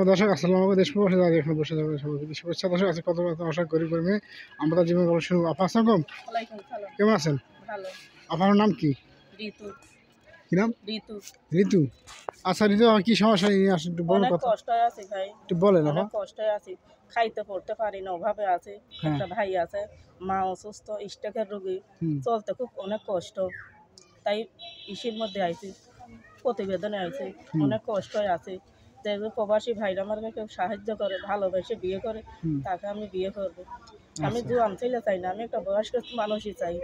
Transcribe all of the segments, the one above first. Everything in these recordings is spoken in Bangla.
দর্শক আসসালামু আলাইকুম। দেশ প্রবাসী যারা এখানে বসে যাবে সবাইকে শুভেচ্ছা। দর্শক আছে কত কত আশা করি করবে আমরা জীবন গল্প শুনবো। আপা আসসালাম, কেমন আছেন? ভালো। আপনার নাম কি? ঋতু। কি নাম? ঋতু। ঋতু। আচ্ছা ঋতু, কি সমস্যা নিয়ে আসেন একটু বলুন। অনেক কথা কষ্ট আছে ভাই, একটু বলেন আপা। অনেক কষ্টে আছি। খাইতে পড়তে পারি না, অভাবে আছে। হ্যাঁ। একটা ভাই আছে, মা অসুস্থ, স্ট্রোকের রোগী, হুম। চলতে খুব অনেক কষ্ট। তাই ইসির মধ্যে আইছি, প্রতিবেদনে আইছি, অনেক কষ্টই আছে। যে প্রবাসী ভাইরা আমাকে কেউ সাহায্য করে, ভালোবেসে বিয়ে করে, তাকে আমি বিয়ে করবো। আমি জোয়ান ছেলে চাই না, আমি একটা বয়স্ক মানুষই চাই।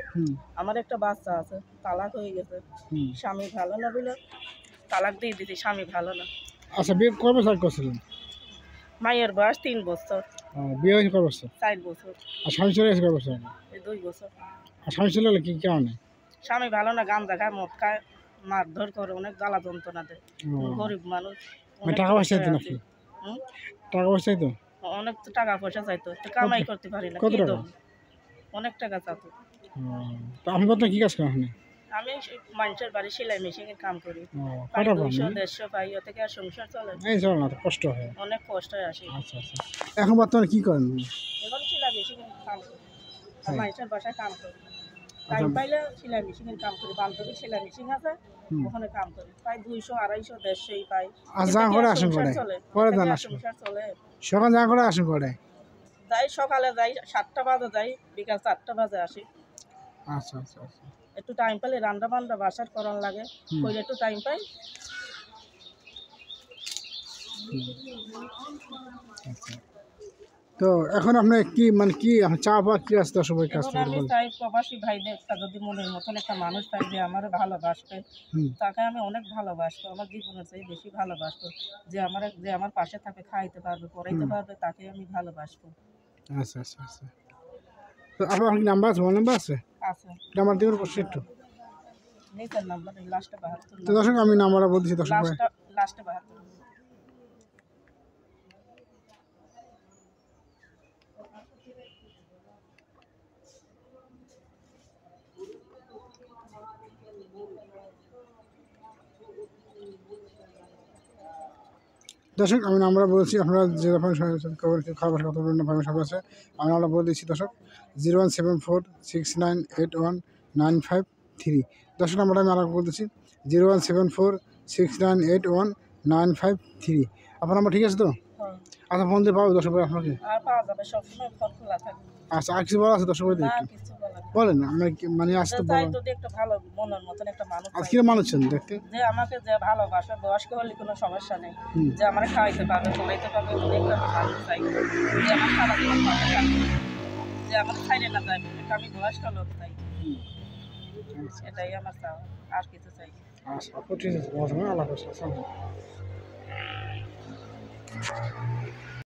আমার একটা বাচ্চা আছে, তালাক হয়ে গেছে, স্বামী ভালো না বলে তালাক দিয়ে দিছি, স্বামী ভালো না। আচ্ছা বিয়ে কবে স্টার্ট করছিলেন? মায়ের বয়স 3 বছর। বিয়ে হয়েছে কবে বছর? 4 বছর। আর স্বামী চলে গেছে কবে বছর? এই 2 বছর। আর স্বামী চলে গেলে কি কারণে? স্বামী ভালো না, গাঁজা খায়, মদ খায়, মারধর করে, অনেক জ্বালা যন্ত্রণা দেয়। গরিব মানুষ, টাকা পয়সা চাইতো নাকি? টাকা পয়সা চাইতো? অনেক তো টাকা পয়সা চাইতো, তো কামাই করতে পারি না। কত টাকা? অনেক টাকা চাইতো। আপনি বর্তমানে কি কাজ করেন? আমি মানুষের বাড়ি সেলাই মেশিনের কাম করি। কটা পান? 200-150 পাই, ও থেকে আর সংসার চলে। এই চলো না, কষ্ট হয়। অনেক কষ্ট আসে। আচ্ছা আচ্ছা। এখন বর্তমানে কি করেন? এখন সেলাই মেশিনের কাম করি, আর মানুষের বাসায় কাম করি। টাইম পাইলে সেলাই মেশিনের কাম করি। বান্ধবীর সেলাই মেশিন আছে, ওখানে কাম করি। প্রায় 200-250-150 পাই। আর যা করে আসেন করে পরে জান আসেন। সংসার চলে। সকাল যা করে আসেন করে? যাই সকালে যাই, 7টা বাজে যাই, বিকাল 4টা বাজে আসি। আচ্ছা আচ্ছা আচ্ছা। একটু টাইম পেলে রান্না বান্না বাসার করার লাগে, কইলে একটু টাইম পাই। আচ্ছা। তো এখন আপনি কি মানে কি চা বা কি আসতে সবাই কাজ এখন করে আমি বলেন? চাই প্রবাসী ভাইদের একটা যদি মনের মতন একটা মানুষ পাই যে আমার ভালোবাসবে, তাকে আমি অনেক ভালোবাসবো, আমার জীবনের চেয়ে বেশি ভালোবাসবো। যে আমার পাশে থাকে, খাইতে পারবে, পড়াইতে পারবে, তাকে আমি ভালোবাসবো। আচ্ছা আচ্ছা আচ্ছা। তো আপনার কি নাম্বার আছে? মোবাইল নাম্বার আছে? আছে। নাম্বার দিবেন অবশ্যই একটু। নিচের নাম্বার লাস্টে 72। তো দর্শক আমি নাম্বারটা বলতেছি দর্শক ভাই। লাস্টে 72। দর্শক আমি নাম্বার বলছি, আপনারা যে রকম খাবার কথা বলবেন না ভাবে সব আছে। আমি নাম্বার বলে দিচ্ছি দর্শক, 01746981953। দর্শক নাম্বারটা আমি আরেকবার বলতেছি, 01746981953। আপনার নাম্বার ঠিক আছে তো? আচ্ছা ফোন দিয়ে পাবো দর্শক ভাই আপনাকে? আর পাওয়া যাবে, সবসময় ফোন খোলা থাকে। আচ্ছা আর কিছু বলা আছে দর্শক ভাই? বলেন আমি মানে আসতে বলেন। যদি একটা ভালো মনের মতন একটা মানুষ, আর কি মানুষ দেখতে, যে আমাকে যে ভালোবাসে, বয়স্ক হলে কোনো সমস্যা নেই, যে আমার খাওয়াইতে পারবে, পড়াইতে পারবে, একটা মানুষ চাই। যে আমার সারা জীবন পাশে থাকবে, যে আমার ছাইরে না যাবে, একটা আমি বয়স্ক লোক চাই। এটাই আমার চাওয়া, আর কিছু চাই। আচ্ছা ঠিক আছে, আল্লাহ হাফেজ।